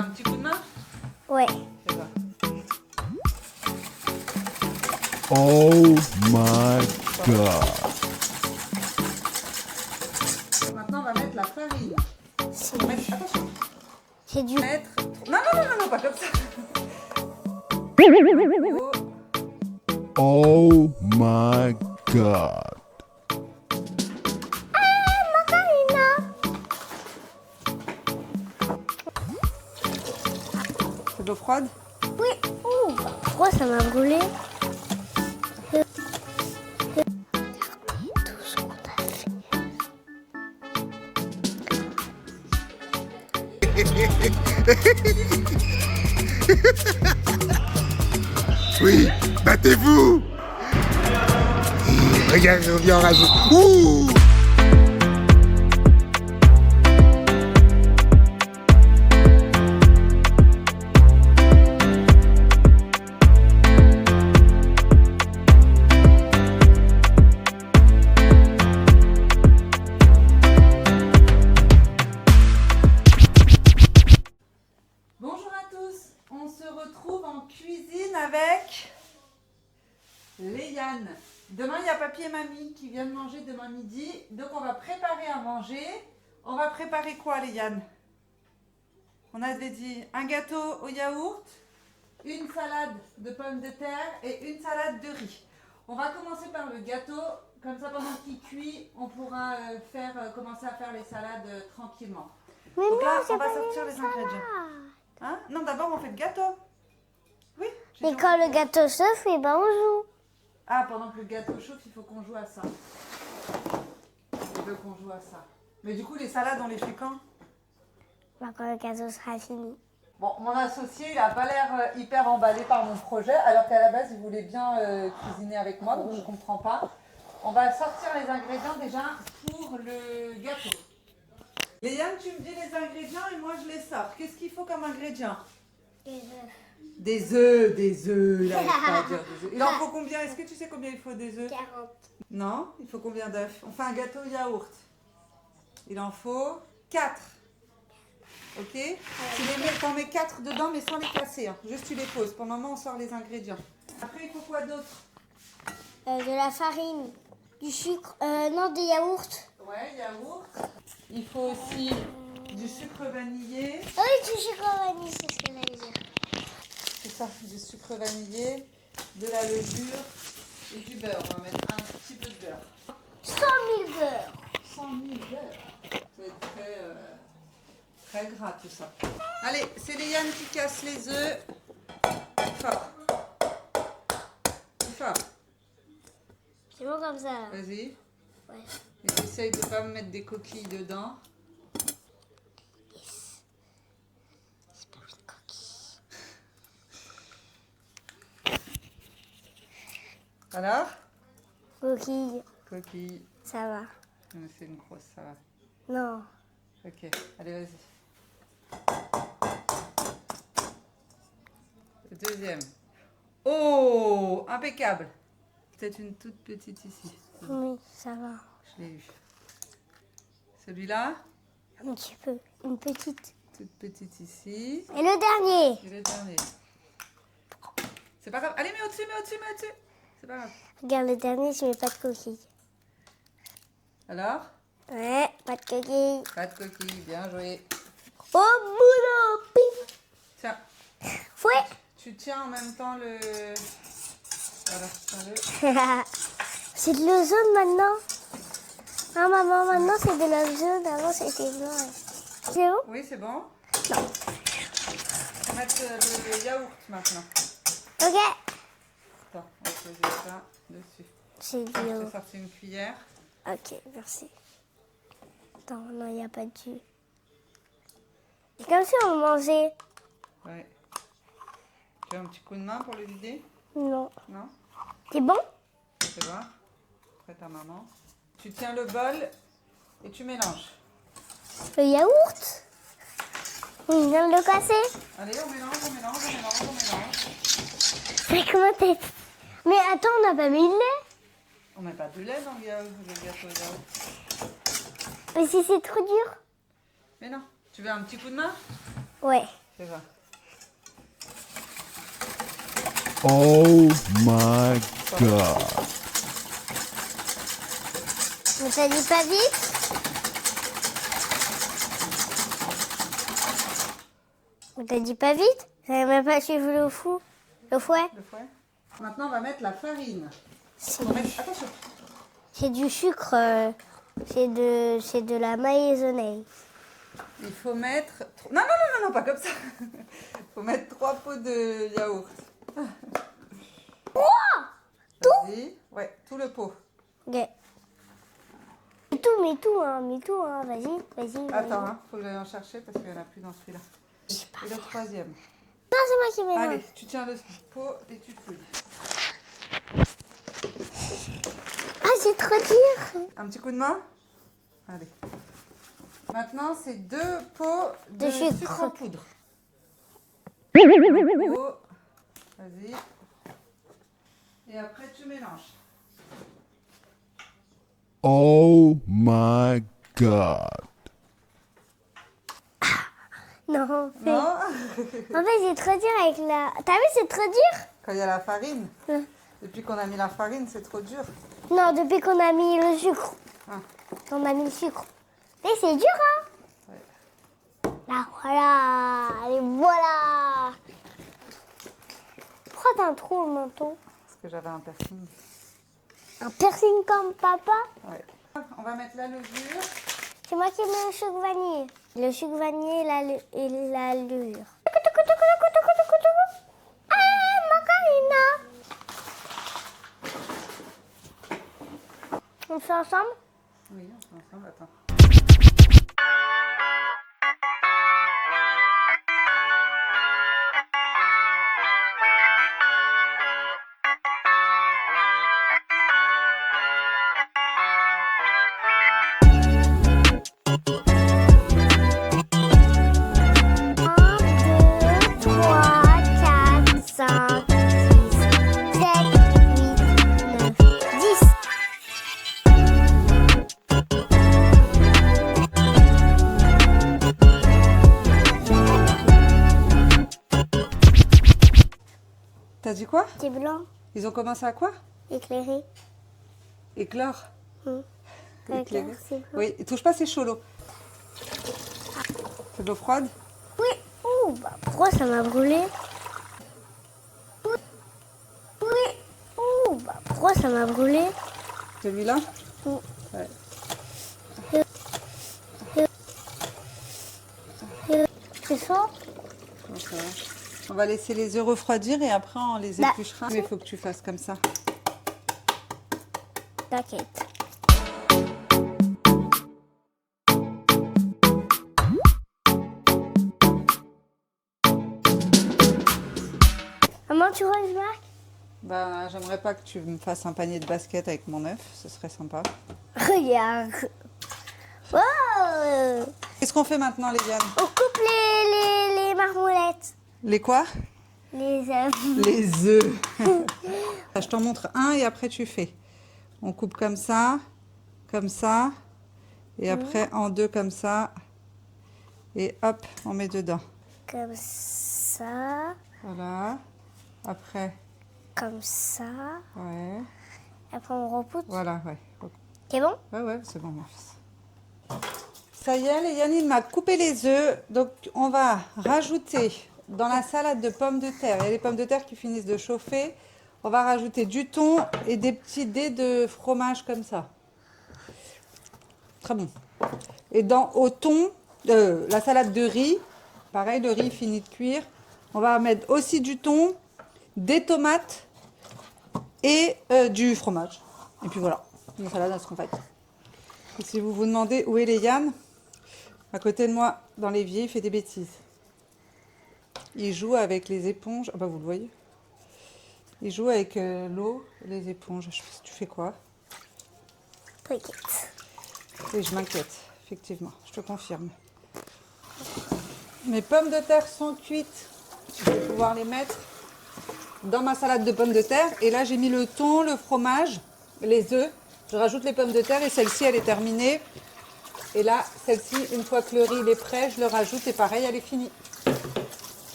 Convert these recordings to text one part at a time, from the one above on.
un petit coup de main? Ouais. C'est ça. Oh my god. Maintenant, on va mettre la farine. C'est Attention. c'est dur. Mettre... Non, pas comme ça. Oh my god. C'est de l'eau froide? Oui. Ouh, pourquoi ça m'a brûlé? Tout ce qu'on a fait. Oui, battez-vous. Regarde, on vient en rajoute. Ouh. Bonjour à tous, on se retrouve en cuisine avec Léane. Demain, il y a papy et mamie qui viennent manger demain midi, donc on va préparer à manger. On va préparer quoi, Léane? On avait dit un gâteau au yaourt, une salade de pommes de terre et une salade de riz. On va commencer par le gâteau, comme ça pendant qu'il cuit, on pourra commencer à faire les salades tranquillement. Mais Donc là, j'ai on va pas sortir mis les ça ingrédients. là. Hein? Non, d'abord on fait le gâteau. Oui. j'ai Et dit, quand on fait le gâteau chauffe, et ben on joue. Ah, pendant que le gâteau chauffe, il faut qu'on joue à ça. Il veut qu'on joue à ça. Mais du coup, les salades, on les fait quand? Ben, quand le gâteau sera fini. Bon, mon associé, il a pas l'air hyper emballé par mon projet, alors qu'à la base, il voulait bien cuisiner avec moi, donc je comprends pas. On va sortir les ingrédients déjà pour le gâteau. Léane, tu me dis les ingrédients et moi je les sors. Qu'est-ce qu'il faut comme ingrédients? Des œufs, il n'arrive pas à dire des œufs. Il en faut combien? Est-ce que tu sais combien il faut des œufs? 40. Non, il faut combien d'œufs? On fait un gâteau yaourt. Il en faut 4. Ok? T'en mets 4 dedans, mais sans les casser. Hein. Juste tu les poses. Pour le moment, on sort les ingrédients. Après, il faut quoi d'autre? De la farine, du sucre, non, des yaourts. Ouais, yaourt. Il faut aussi du sucre vanillé. Ah oui, du sucre vanille, c'est ce que j'allais dire. C'est ça, du sucre vanillé, de la levure et du beurre. On va mettre un petit peu de beurre. 100 000 beurre. 100 000 beurre. Ça va être très gras tout ça. Allez, c'est Léane qui casse les œufs. Fort. Fort. C'est bon comme ça. Vas-y. Ouais. Et essaye de ne pas me mettre des coquilles dedans. C'est pas une coquille. Alors? Coquille, Coquille. ça va. Non, c'est une grosse, ça va. Non. Ok, allez, vas-y. Le deuxième. Oh, impeccable. Peut-être une toute petite ici. Oui, ça va. Je l'ai eu. Celui-là, Un petit peu. Une petite. toute petite ici. Et le dernier. Et le dernier. C'est pas grave. Allez, mets au-dessus, mets au-dessus, mets au-dessus. C'est pas grave. Regarde, le dernier, je mets pas de coquille. Alors? Ouais, pas de coquille. Pas de coquille, bien joué. Au boulot, pim. Tiens, Fouet. tu tiens en même temps le... Voilà, tiens-le. C'est de l'eau jaune maintenant. Ah maman, maintenant c'est de l'eau jaune. Avant c'était blanc. C'est bon? Oui, c'est bon. On va mettre le yaourt maintenant. Ok. Attends, on va poser ça dessus. C'est de Je l'eau. vais sortir une cuillère. Ok, merci. Attends, non, il n'y a pas de jus. C'est comme si on mangeait. Ouais. Tu as un petit coup de main pour le vider? Non. Non? C'est bon? C'est bon. Après ta maman. Tu tiens le bol et tu mélanges. Le yaourt? Il vient de le casser. Allez, on mélange, on mélange, on mélange, on mélange. C'est comment t'es... Mais attends, on n'a pas mis de lait. On met pas de lait dans le gâteau au yaourt. Mais si c'est trop dur. Mais non. Tu veux un petit coup de main? Ouais. déjà. Oh my God. Mais t'as dit pas vite? Mais t'as dit pas vite? J'avais même pas suivi le fouet. Le fouet. Maintenant, on va mettre la farine. C'est On va mettre... Attention. du sucre. C'est de la maïzonnée. Il faut mettre... Non, non, non, non, non, pas comme ça. Il faut mettre 3 pots de yaourt. Vas-y. Ouais, tout le pot. Ok. Mets tout, hein. Vas-y. Attends, hein, faut que j'aille en chercher parce qu'il n'y en a plus dans celui-là. Et le troisième. Non, c'est moi qui mélange. Allez, tu tiens le pot et tu fouilles. Ah, c'est trop dur. Un petit coup de main. Allez. Maintenant, c'est 2 pots de De sucre. sucre. En poudre. Un pot. Vas-y. Et après, tu mélanges. Oh my God. Non, Non. en fait, c'est trop dur avec la... T'as vu, c'est trop dur? Quand il y a la farine. Ouais. Depuis qu'on a mis la farine, c'est trop dur. Non, depuis qu'on a mis le sucre. Ah. On a mis le sucre. Mais c'est dur, hein? Ouais. Là, voilà. Allez, voilà. Pourquoi t'as un trou au menton? Parce que j'avais un piercing. Un piercing comme papa? Ouais. On va mettre la levure. C'est moi qui mets le sucre vanille. Le sucre vanille et la levure. Ah, Macarena. On fait ensemble? Oui, on fait ensemble. Attends. T'as dit quoi? C'est blanc, Ils ont commencé à quoi? éclairé. Éclore. Éclairé, c'est blanc. Oui, et touche pas, c'est chaud l'eau. C'est de l'eau froide? Oui. Oh, bah, pourquoi ça m'a brûlé? Oui. Oh, bah, pourquoi ça m'a brûlé? Celui-là? Oui. Ouais. C'est ça? Bon, ça va. On va laisser les œufs refroidir et après on les Bah. épluchera. Mais il faut que tu fasses comme ça. T'inquiète. Maman, tu vois, Marc? Bah, j'aimerais pas que tu me fasses un panier de basket avec mon œuf, ce serait sympa. Regarde. Wow. Qu'est-ce qu'on fait maintenant, Léviane? On coupe les marmolettes. Les quoi? Les œufs. Les œufs. Je t'en montre un et après tu fais. On coupe comme ça, et après en deux comme ça, et hop, on met dedans. Comme ça. Voilà. Après, Comme ça. ouais. Après, on repousse. Voilà, ouais. C'est bon? Ouais, ouais, c'est bon, mon fils. Ça y est, Yannine m'a coupé les œufs. Donc, on va rajouter dans la salade de pommes de terre. Il y a les pommes de terre qui finissent de chauffer. On va rajouter du thon et des petits dés de fromage comme ça. Très bon. Et au thon, la salade de riz, pareil, le riz finit de cuire. On va mettre aussi du thon, des tomates et du fromage. Et puis voilà, une salade à ce qu'on fait. Et si vous vous demandez où est Léane, à côté de moi, dans l'évier, il fait des bêtises. Il joue avec les éponges. Ah bah vous le voyez. Il joue avec l'eau, les éponges. Je sais pas si tu fais quoi. T'inquiète. Et je m'inquiète, effectivement, je te confirme. Mes pommes de terre sont cuites. Je vais pouvoir les mettre dans ma salade de pommes de terre. Et là, j'ai mis le thon, le fromage, les œufs. Je rajoute les pommes de terre et celle-ci, elle est terminée. Et là, celle-ci, une fois que le riz est prêt, je le rajoute et pareil, elle est finie.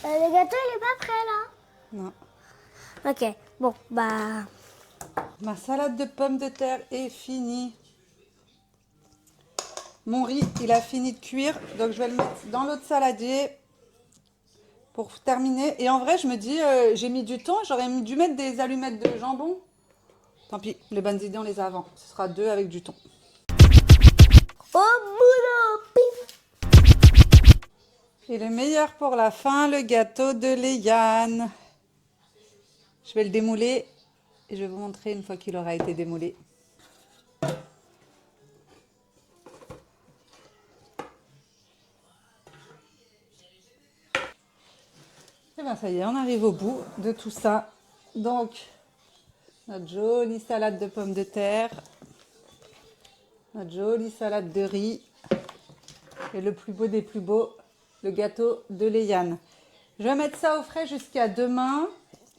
Le gâteau, il est pas prêt, là. Non. Ok, bon, bah... Ma salade de pommes de terre est finie. Mon riz, il a fini de cuire, donc je vais le mettre dans l'autre saladier pour terminer. Et en vrai, je me dis, j'ai mis du temps, j'aurais dû mettre des allumettes de jambon. Tant pis, les bonnes idées, on les a avant. Ce sera 2 avec du thon. Au boulot, pif. Et le meilleur pour la fin, le gâteau de Léane. Je vais le démouler et je vais vous montrer une fois qu'il aura été démoulé. Et bien ça y est, on arrive au bout de tout ça. Donc, notre jolie salade de pommes de terre, notre jolie salade de riz et le plus beau des plus beaux, le gâteau de Léane. Je vais mettre ça au frais jusqu'à demain.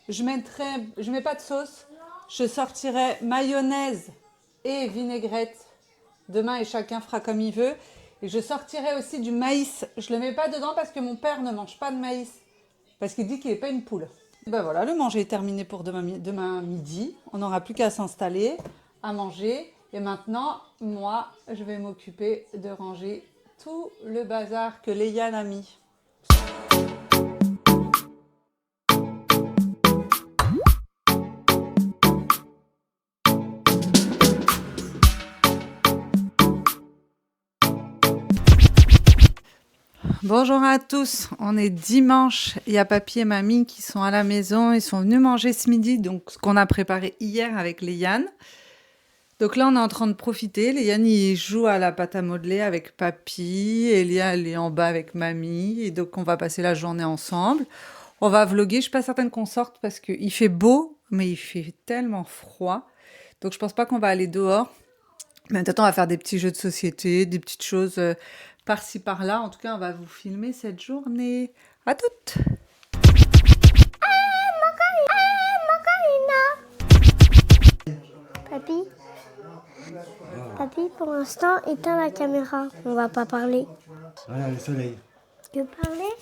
Je mets pas de sauce. Je sortirai mayonnaise et vinaigrette demain et chacun fera comme il veut. Et je sortirai aussi du maïs. Je le mets pas dedans parce que mon père ne mange pas de maïs. Parce qu'il dit qu'il n'est pas une poule. Et ben voilà, le manger est terminé pour demain midi. On n'aura plus qu'à s'installer, à manger. Et maintenant, moi, je vais m'occuper de ranger tout le bazar que Léane a mis. Bonjour à tous, on est dimanche, il y a papy et mamie qui sont à la maison, ils sont venus manger ce midi, donc ce qu'on a préparé hier avec Léane. Donc là on est en train de profiter, Léane il joue à la pâte à modeler avec papy, Elia elle est en bas avec mamie, et donc on va passer la journée ensemble. On va vlogger, je suis pas certaine qu'on sorte parce qu'il fait beau, mais il fait tellement froid, donc je pense pas qu'on va aller dehors. Mais peut-être on va faire des petits jeux de société, des petites choses... par-ci par-là. En tout cas, on va vous filmer cette journée. À toutes. Papy, pour l'instant, éteins la caméra. On va pas parler. Voilà le soleil. Tu veux parler?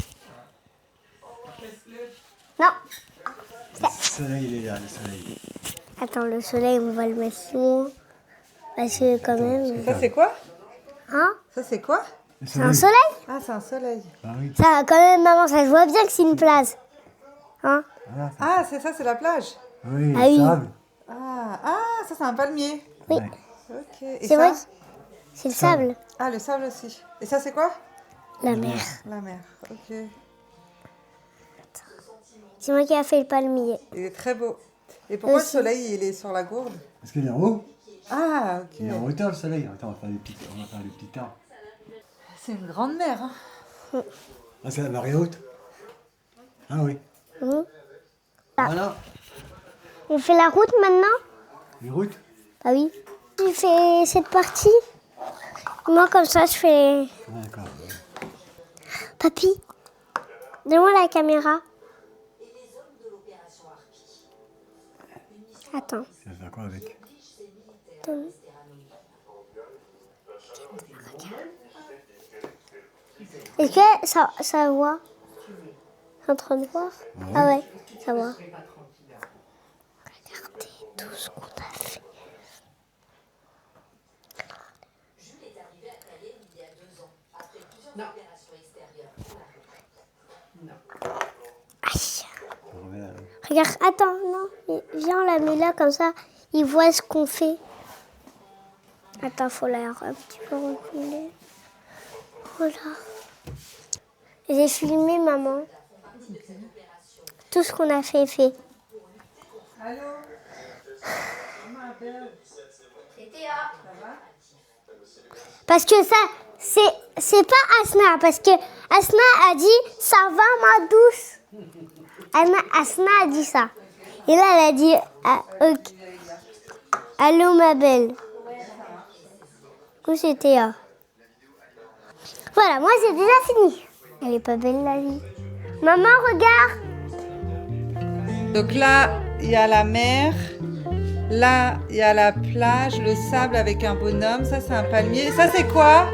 Non. Le soleil, il est là, le soleil. Attends, le soleil, on va le mettre loin. Parce que quand même... Ça, c'est quoi? Hein? Ça, c'est quoi? C'est un soleil? Ah, c'est un soleil. Ah oui. Ça, quand même, maman, ça se voit bien que c'est une plage. Hein? Voilà. Ah, c'est ça, c'est la plage. Oui, Ah oui. le sable. Ah, ça, c'est un palmier. Oui. Ouais. Ok. Et C'est vrai? ça? C'est le sable. Ah, le sable aussi. Et ça, c'est quoi? La mer. La mer. Ok. C'est moi qui a fait le palmier. Il est très beau. Et pourquoi Aussi. le soleil, il est sur la gourde? Parce qu'il est en haut. Ah, ok. Il est en hauteur, le soleil. Attends, on va faire des petits arbres. C'est une grande mer, hein. Ah, c'est la marée haute. Ah oui. Mhm. Voilà. On fait la route maintenant? Les routes. Bah oui. J'ai fait cette partie. Moi, comme ça, je fais... Ah, d'accord. Papy, donne-moi la caméra. Attends. Tu vas faire quoi avec? Donne. Est-ce que ça voit? C'est en train de voir? Ah ouais, ça voit. Regardez tout ce qu'on a fait. Aïe. On remet là. Regarde, attends, non, viens, on la met là, comme ça, ils voient ce qu'on fait. Attends, faut la un petit peu reculer. Voilà. J'ai filmé, maman. Tout ce qu'on a fait est fait. Allô? Parce que ça, c'est pas Asna, parce que Asna a dit, ça va ma douce. Asna a dit ça. Et là, elle a dit, ah, ok. Allô ma belle. Où c'était Théa? Voilà, moi c'est déjà fini. Elle est pas belle la vie. Maman, regarde. Donc là, il y a la mer. Là, il y a la plage, le sable avec un bonhomme. Ça, c'est un palmier. Ça, c'est quoi?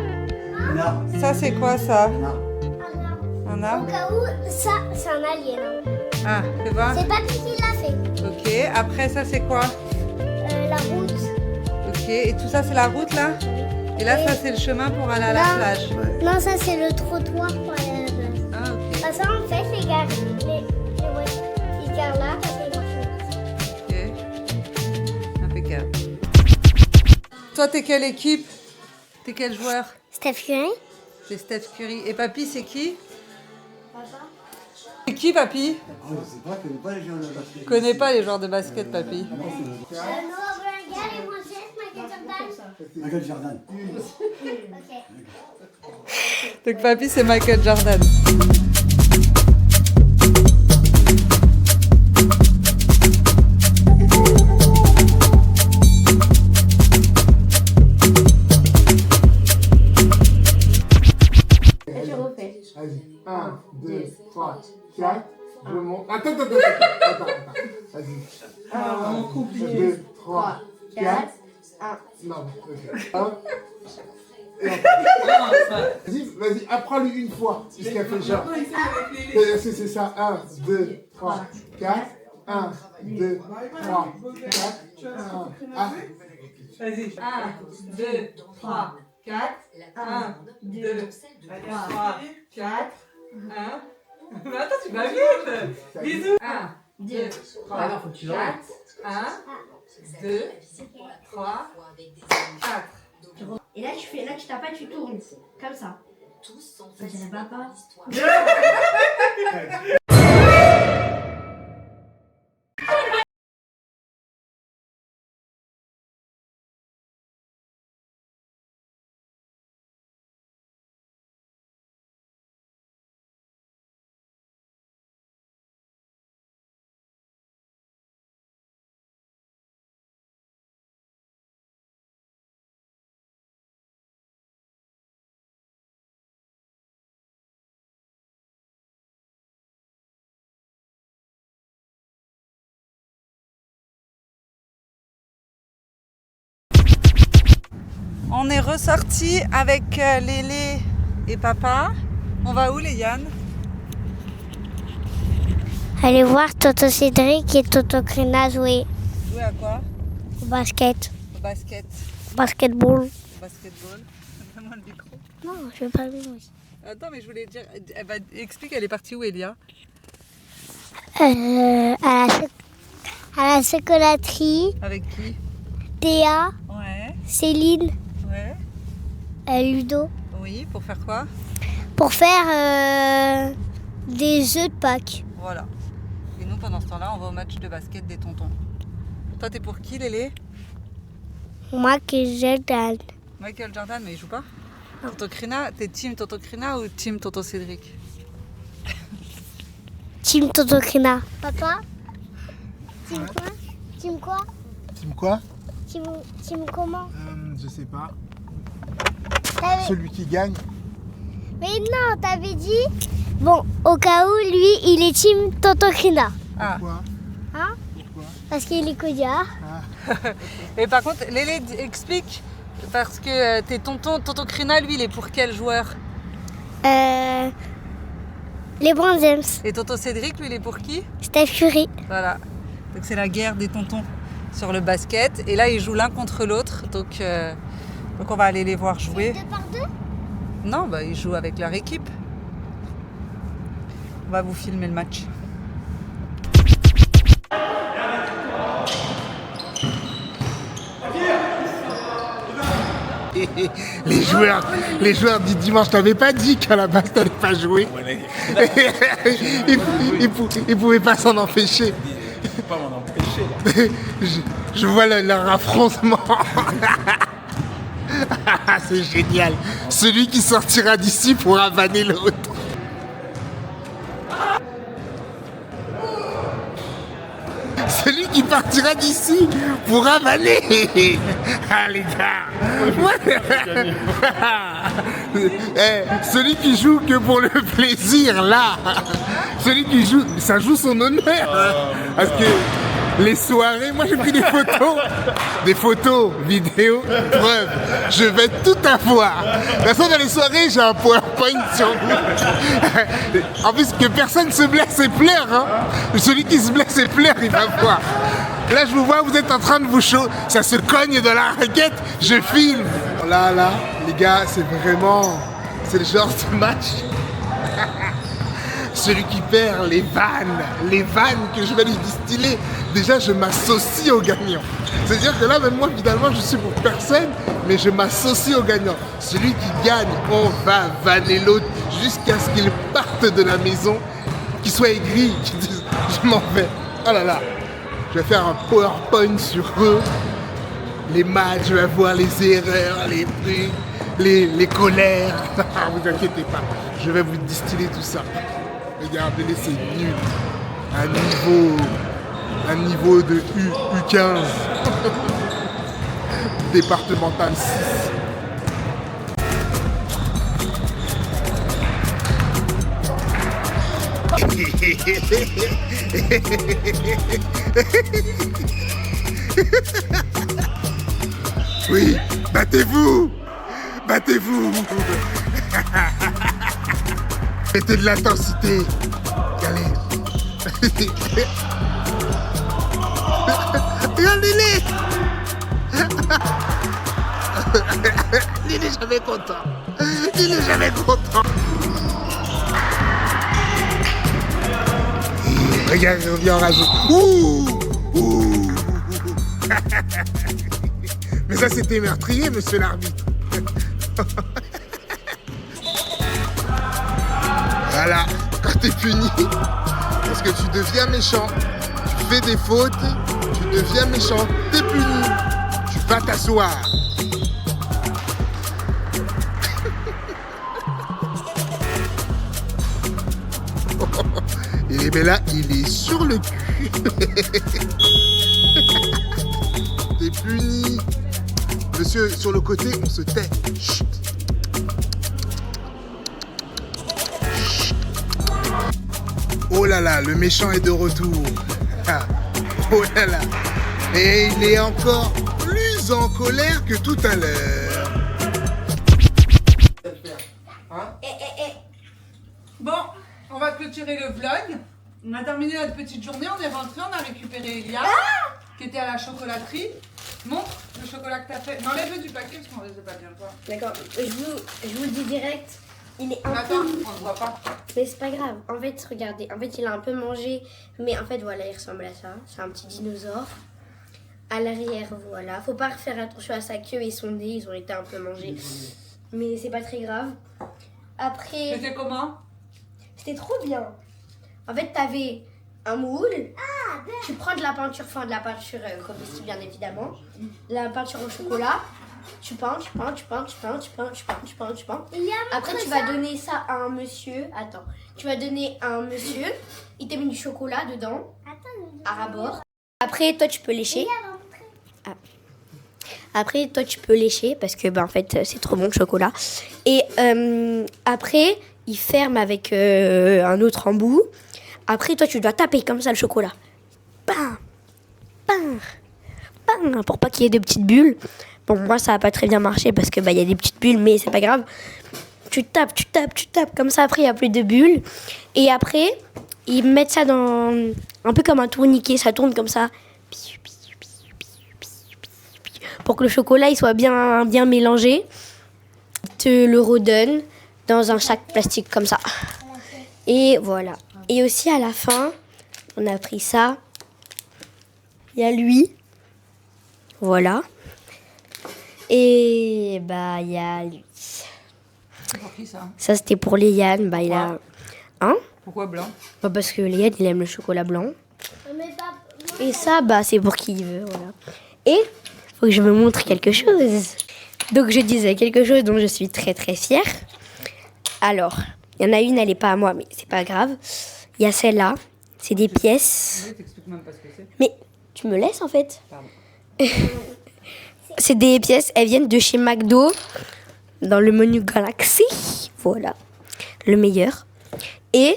Là. Ça, c'est quoi, ça? Là. Un a? Au cas où, ça, c'est un alien. Hein. Ah, fais voir. C'est Papy qui l'a fait. Ok, après ça c'est quoi? La route. Ok, et tout ça c'est la route là? Et là ça c'est le chemin pour aller à la Là. plage. Non, ça, c'est le trottoir pour aller à la plage. Ah ok. Parce qu'en fait, les gars, les gars là, ça fait marcher. Ok. Impeccable. Toi t'es quelle équipe? T'es quel joueur? Steph Curry. C'est Steph Curry. Et Papy c'est qui? Papa. C'est qui Papy? Je sais pas, je connais pas les gens de basket. Je connais pas les joueurs de basket Papy. Noah Burger et moi, c'est Michael Jordan. Michael Jordan. Ok. Donc Papy c'est Michael Jordan. Vas-y, 1, 2, 3, 4, je monte. Attends. Vas-y. 1, 2, 3, 4, 1. Non, ok. 1. Vas-y, apprends-lui une fois, puisqu'elle fait genre. C'est ça, 1, 2, 3, 4, 1, 2, 3, 4, 1. Vas-y. 1, 2, 3, 4. 1, 2, 3, 4. 1. Mais attends, tu vas vite. Bisous. 1, 2, 3, 4. 1, 2, 3, 4. Et là, tu tapes pas, tu tournes. Comme ça. Ça dirait papa. On est ressorti avec Lélé et papa. On va où les Yann? Allez voir Toto Cédric et Toto Crina jouer Jouer à quoi? au basket. Au basket. Basketball. Au basketball. Donne-moi le micro. Non, je veux pas le dire. Attends, mais je voulais dire. Explique, elle est partie où Elia? À la chocolaterie, Avec qui? Théa, Ouais. Céline, Ouais. Ludo, Oui, pour faire quoi? pour faire des œufs de Pâques. Voilà. Et nous, pendant ce temps-là, on va au match de basket des tontons. Toi, t'es pour qui, Lélé? Moi que j'aime. Michael Jordan, mais il joue pas? Toto Crina, t'es team Toto Crina ou team Toto Cédric? Team Toto Crina. Papa? Team quoi? Team quoi? Team quoi? Team comment? Je sais pas. T'avais- Celui qui gagne. Mais non, t'avais dit. Bon, au cas où, lui, il est team Toto Crina. Ah. Quoi? Hein? Pourquoi? Parce qu'il est codiard. Et par contre, Lélé, explique, parce que tes tontons, Toto Crina, lui, il est pour quel joueur? Les Browns James. Et Toto Cédric, lui, il est pour qui? Steph Curry. Voilà. Donc c'est la guerre des tontons sur le basket. Et là, ils jouent l'un contre l'autre. Donc on va aller les voir jouer. 2 par 2? Non, bah, ils jouent avec leur équipe. On va vous filmer le match. Les joueurs du dimanche, t'avais pas dit qu'à la base t'allais pas jouer. Ils pouvaient pas s'en empêcher. Pas m'en empêcher. Je vois leur affrontement. C'est génial. Celui qui sortira d'ici pourra vanner l'autre. Celui qui partira d'ici pourra vanner. Ah les gars. Celui qui joue que pour le plaisir là. Celui qui joue, ça joue son honneur. Parce que Les soirées, moi j'ai pris des photos, vidéos, preuves. Je vais tout avoir. De toute façon, dans les soirées, j'ai un PowerPoint sur vous. En plus, que personne se blesse et pleure. Hein. Celui qui se blesse et pleure, il va voir. Là, je vous vois, vous êtes en train de vous chaud. Ça se cogne dans la raquette, je filme. Là, les gars, c'est vraiment... C'est le genre de match. Celui qui perd les vannes que je vais lui distiller, déjà je m'associe au gagnant. C'est-à-dire que là, même moi, finalement, je suis pour personne, mais je m'associe au gagnant. Celui qui gagne, on va vanner l'autre jusqu'à ce qu'il parte de la maison, qu'il soit aigri, qu'il dise je m'en vais. Oh là là, je vais faire un PowerPoint sur eux, les matchs, je vais voir les erreurs, les trucs, les colères. Vous inquiétez pas, je vais vous distiller tout ça. Regardez-les, c'est nul. Un niveau de U15. Départemental 6. Oui, battez-vous. Battez-vous. Mettez de l'intensité. Allez. Regardez-les. Il n'est jamais content. Il n'est jamais content. Regarde, on vient en rage. Ouh. Mais ça, c'était meurtrier, monsieur l'arbitre. Voilà, quand t'es puni, parce que tu deviens méchant, tu fais des fautes, tu deviens méchant, t'es puni, tu vas t'asseoir. Et bien là, il est sur le cul. T'es puni. Monsieur, sur le côté, on se tait. Chut. Oh là là, le méchant est de retour. Oh là là. Et il est encore plus en colère que tout à l'heure. Bon, on va clôturer le vlog. On a terminé notre petite journée, on est rentré, on a récupéré Elia, qui était à la chocolaterie. Montre le chocolat que t'as fait. Non, enlève-le du paquet parce qu'on ne les a pas bien toi. D'accord, je vous le dis direct. Il est un Attends, peu... on ne voit pas. Mais c'est pas grave. En fait, regardez. En fait, il a un peu mangé. Mais en fait, voilà, il ressemble à ça. C'est un petit dinosaure. À l'arrière, voilà. Faut pas faire attention à sa queue et son nez. Ils ont été un peu mangés. Mais c'est pas très grave. Après... C'était comment? C'était trop bien. En fait, t'avais un moule. Tu prends de la peinture, enfin de la peinture comestible bien évidemment. De la peinture au chocolat. Tu peins. Après, tu vas donner ça à un monsieur. Attends. Tu vas donner à un monsieur. Il t'a mis du chocolat dedans. À rabord. Après, toi, tu peux lécher. Après, toi, tu peux lécher parce que, en fait, c'est trop bon le chocolat. Et après, il ferme avec un autre embout. Après, toi, tu dois taper comme ça le chocolat. Bam, bam, bam, pour pas qu'il y ait de petites bulles. Bon, moi, ça n'a pas très bien marché parce que y a des petites bulles, mais c'est pas grave. Tu tapes. Comme ça, après, il n'y a plus de bulles. Et après, ils mettent ça dans... Un peu comme un tourniquet, ça tourne comme ça. Pour que le chocolat, il soit bien mélangé. Ils te le redonnent dans un sac plastique comme ça. Et voilà. Et aussi, à la fin, on a pris ça. Il y a lui. Voilà. Et il y a lui. C'est pour qui ça? Ça, c'était pour Léane. Il a... Hein? Pourquoi blanc? Parce que Léane, il aime le chocolat blanc. Et ça, c'est pour qui il veut, voilà. Et faut que je me montre quelque chose. Donc, je disais quelque chose dont je suis très, très fière. Alors, il y en a une, elle n'est pas à moi, mais c'est pas grave. Il y a celle-là. C'est des pièces. Oui, t'expliques même pas ce que c'est. Mais tu me laisses, en fait. Pardon. C'est des pièces, elles viennent de chez McDo, dans le menu Galaxy. Voilà, le meilleur. Et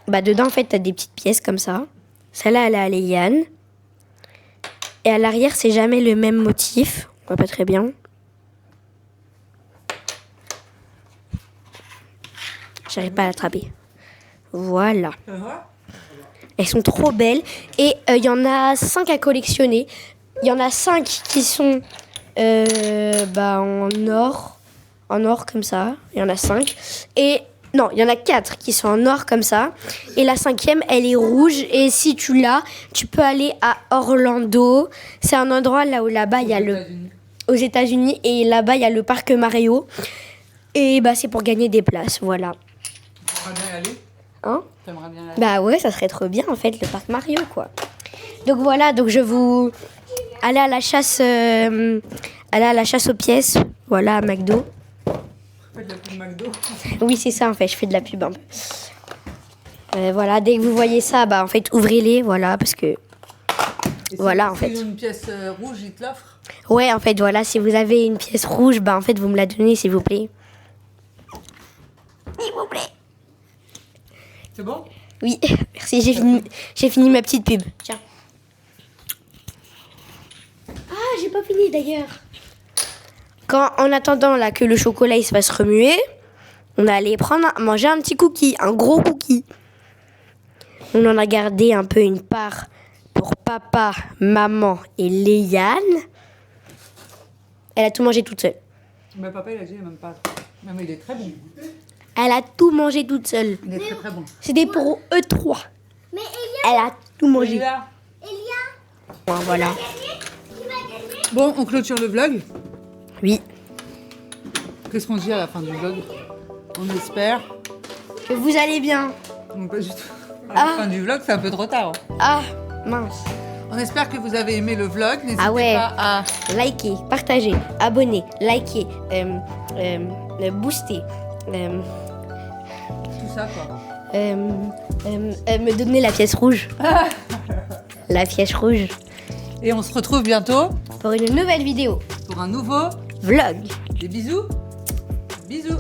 dedans, en fait, t'as des petites pièces comme ça. Celle-là, elle est à Léane. Et à l'arrière, c'est jamais le même motif. On voit pas très bien. J'arrive pas à l'attraper. Voilà. Elles sont trop belles. Et il y en a 5 à collectionner. Il y en a 5 qui sont en or. En or comme ça. Il y en a 5. Et non, il y en a 4 qui sont en or comme ça. Et la 5e, elle est rouge. Et si tu l'as, tu peux aller à Orlando. C'est un endroit là où là-bas, il y a aux États-Unis. Et là-bas, il y a le parc Mario. Et c'est pour gagner des places. Voilà. T'aimerais bien y aller? Hein? T'aimerais bien y aller? Ouais, ça serait trop bien en fait, le parc Mario quoi. Donc voilà, donc je vous aller à la chasse aux pièces, voilà à McDo. Faites de la pub McDo. Oui, c'est ça en fait, je fais de la pub un peu. Voilà, dès que vous voyez ça, en fait, ouvrez-les, voilà, parce que Et voilà en si fait. ils ont une pièce rouge, ils te l'offrent? Ouais, en fait, voilà, si vous avez une pièce rouge, en fait, vous me la donnez s'il vous plaît. S'il vous plaît. C'est bon? Oui, merci, j'ai fini ma petite pub. Tiens. Ah, j'ai pas fini d'ailleurs. En attendant là que le chocolat il se fasse remuer, on allait manger un petit cookie, un gros cookie. On en a gardé un peu une part pour papa, maman et Léane. Elle a tout mangé toute seule. Mais papa, il a dit, il même pas. Non, mais il est très bon. Elle a tout mangé toute seule. Il est très très bon. C'était pour eux 3. Mais Elle a tout mangé. Elia. Bon, voilà. Bon, on clôture le vlog. Oui. Qu'est-ce qu'on dit à la fin du vlog? On espère. Que vous allez bien. Non, pas du tout. À la fin du vlog, c'est un peu trop tard. Ah, mince. On espère que vous avez aimé le vlog. N'hésitez ouais. pas à... Likez, partagez, abonnez, likez, booster, Tout ça, quoi. me donner la pièce rouge. La pièce rouge. Et on se retrouve bientôt Pour une nouvelle vidéo. pour un nouveau Vlog. Des bisous. Bisous.